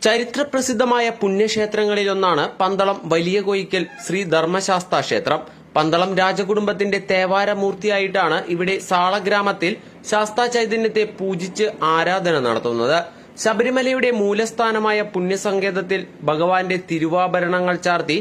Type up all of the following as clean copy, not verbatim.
ചരിത്രപ്രസിദ്ധമായ പുണ്യക്ഷേത്രങ്ങളിലൊന്നാണ് പന്തളം വലിയ കോയിക്കൽ ശ്രീ ധർമ്മശാസ്താ ക്ഷേത്രം. പന്തളം രാജകുടുംബത്തിന്റെ തേവാരമൂർത്തിയായിട്ടാണ് ഇവിടെ സാളഗ്രാമത്തിൽ ശാസ്താ ചൈതന്യത്തെ പൂജിച്ച് ആരാധന നടത്തുന്നത്. ശബരിമലയുടെ മൂലസ്ഥാനമായ പുണ്യസങ്കേതത്തിൽ ഭഗവാന്റെ തിരുവാഭരണങ്ങൾ ചാർത്തി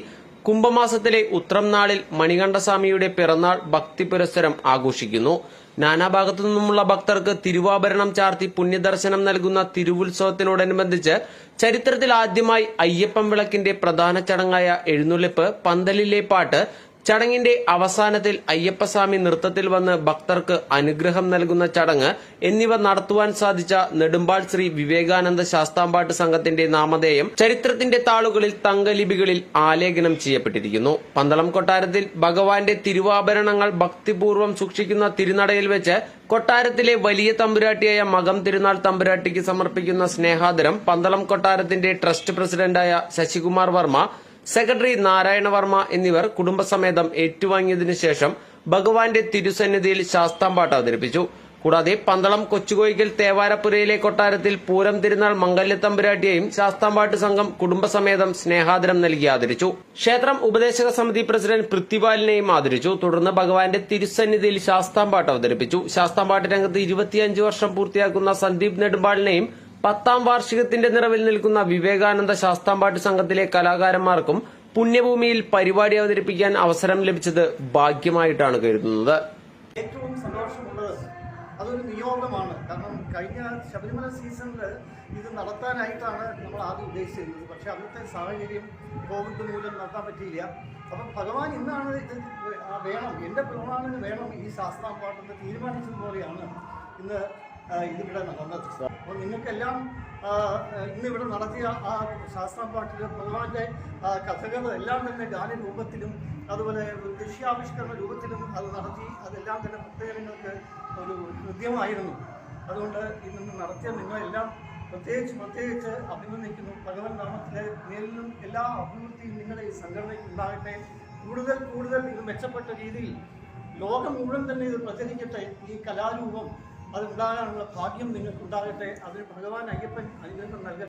കുംഭമാസത്തിലെ ഉത്രം നാളിൽ മണികണ്ഠസ്വാമിയുടെ പിറന്നാൾ ഭക്തിപുരസ്സരം ആഘോഷിക്കുന്നു. നാനാഭാഗത്തു നിന്നുമുള്ള ഭക്തർക്ക് തിരുവാഭരണം ചാർത്തി പുണ്യദർശനം നൽകുന്ന തിരുവുത്സവത്തിനോടനുബന്ധിച്ച് ചരിത്രത്തിൽ ആദ്യമായി അയ്യപ്പൻ വിളക്കിന്റെ പ്രധാന ചടങ്ങായ എഴുന്നള്ളിപ്പ്, പന്തലിലെ പാട്ട്, ചടങ്ങിന്റെ അവസാനത്തിൽ അയ്യപ്പസ്വാമി നൃത്തത്തിൽ വന്ന് ഭക്തർക്ക് അനുഗ്രഹം നൽകുന്ന ചടങ്ങ് എന്നിവ നടത്തുവാൻ സാധിച്ച നെടുമ്പാൾ ശ്രീ വിവേകാനന്ദ ശാസ്താംപാട്ട് സംഘത്തിന്റെ നാമധേയം ചരിത്രത്തിന്റെ താളുകളിൽ തങ്കലിപികളിൽ ആലേഖനം ചെയ്യപ്പെട്ടിരിക്കുന്നു. പന്തളം കൊട്ടാരത്തിൽ ഭഗവാന്റെ തിരുവാഭരണങ്ങൾ ഭക്തിപൂർവ്വം സൂക്ഷിക്കുന്ന തിരുനടയിൽ വെച്ച് കൊട്ടാരത്തിലെ വലിയ തമ്പുരാട്ടിയായ മകം തിരുനാൾ തമ്പുരാട്ടിക്ക് സമർപ്പിക്കുന്ന സ്നേഹാദരം പന്തളം കൊട്ടാരത്തിന്റെ ട്രസ്റ്റ് പ്രസിഡന്റായ ശശികുമാർ വർമ്മ, സെക്രട്ടറി നാരായണ വർമ്മ എന്നിവർ കുടുംബസമേതം ഏറ്റുവാങ്ങിയതിനു ശേഷം ഭഗവാന്റെ തിരുസന്നിധിയിൽ ശാസ്താംപാട്ട് അവതരിപ്പിച്ചു. കൂടാതെ പന്തളം കൊച്ചുകോയിക്കൽ തേവാരപ്പുരയിലെ കൊട്ടാരത്തിൽ പൂരം തിരുനാൾ മംഗല്യത്തമ്പുരാട്ടിയെയും ശാസ്താംപാട്ട് സംഘം കുടുംബസമേതം സ്നേഹാദരം നൽകി ആദരിച്ചു. ക്ഷേത്രം ഉപദേശക സമിതി പ്രസിഡന്റ് പൃഥ്വിപാലിനെയും ആദരിച്ചു. തുടർന്ന് ഭഗവാന്റെ തിരുസന്നിധിയിൽ ശാസ്താംപാട്ട് അവതരിപ്പിച്ചു. ശാസ്താംപാട്ട് രംഗത്ത് 25 വർഷം പൂർത്തിയാക്കുന്ന സന്ദീപ് നെടുമ്പാളിനെയും 10ാം വാർഷികത്തിന്റെ നിറവിൽ നിൽക്കുന്ന വിവേകാനന്ദ ശാസ്താംപാട്ട് സംഘത്തിലെ കലാകാരന്മാർക്കും പുണ്യഭൂമിയിൽ പരിപാടി അവതരിപ്പിക്കാൻ അവസരം ലഭിച്ചത് ഭാഗ്യമായിട്ടാണ് കരുതുന്നത്. ഏറ്റവും സന്തോഷമുള്ളത് അതൊരു നിയോഗമാണ്. കാരണം കഴിഞ്ഞ ശബരിമല സീസണിൽ ഇത് നടത്താനായിട്ടാണ് നമ്മൾ ആദ്യം ഉദ്ദേശിച്ചിരുന്നത്. പക്ഷെ അന്നത്തെ സാഹചര്യം കോവിഡ് മൂലം നടത്താൻ പറ്റിയില്ല. അപ്പം ഭഗവാൻ ഇന്നാണ് ഇത് വേണം, എൻ്റെ പെരുമാളിന് വേണം ഈ ശാസ്താംപാട്ടെന്ന് തീരുമാനിച്ചതുപോലെയാണ് ഇന്ന് ഇതിവിടെ നടന്നത്. അപ്പോൾ നിങ്ങൾക്കെല്ലാം ഇന്നിവിടെ നടത്തിയ ആ ശാസ്താംപാട്ടിൽ ഭഗവാന്റെ കഥകൾ എല്ലാം തന്നെ ഗാനരൂപത്തിലും അതുപോലെ ദൃശ്യാവിഷ്കരണ രൂപത്തിലും അത് നടത്തി. അതെല്ലാം തന്നെ ഭക്തജനങ്ങൾക്ക് ഒരു ഹൃദ്യമായിരുന്നു. അതുകൊണ്ട് ഇന്ന് നടത്തിയ നിങ്ങളെല്ലാം പ്രത്യേകിച്ച് അഭിനന്ദിക്കുന്നു. ഭഗവൻ നാമത്തിലെ മേലിലും എല്ലാ അഭിവൃദ്ധിയും നിങ്ങളുടെ ഈ സംഘടനയ്ക്ക് ഉണ്ടാകട്ടെ. കൂടുതൽ ഇത് മെച്ചപ്പെട്ട രീതിയിൽ ലോകം മുഴുവൻ തന്നെ ഇത് പ്രചരിക്കട്ടെ. ഈ കലാരൂപം അതുണ്ടാകാനുള്ള ഭാഗ്യം നിങ്ങൾക്കുണ്ടാകട്ടെ. അതിന് ഭഗവാൻ അയ്യപ്പൻ അനുഗ്രഹം നൽകട്ടെ.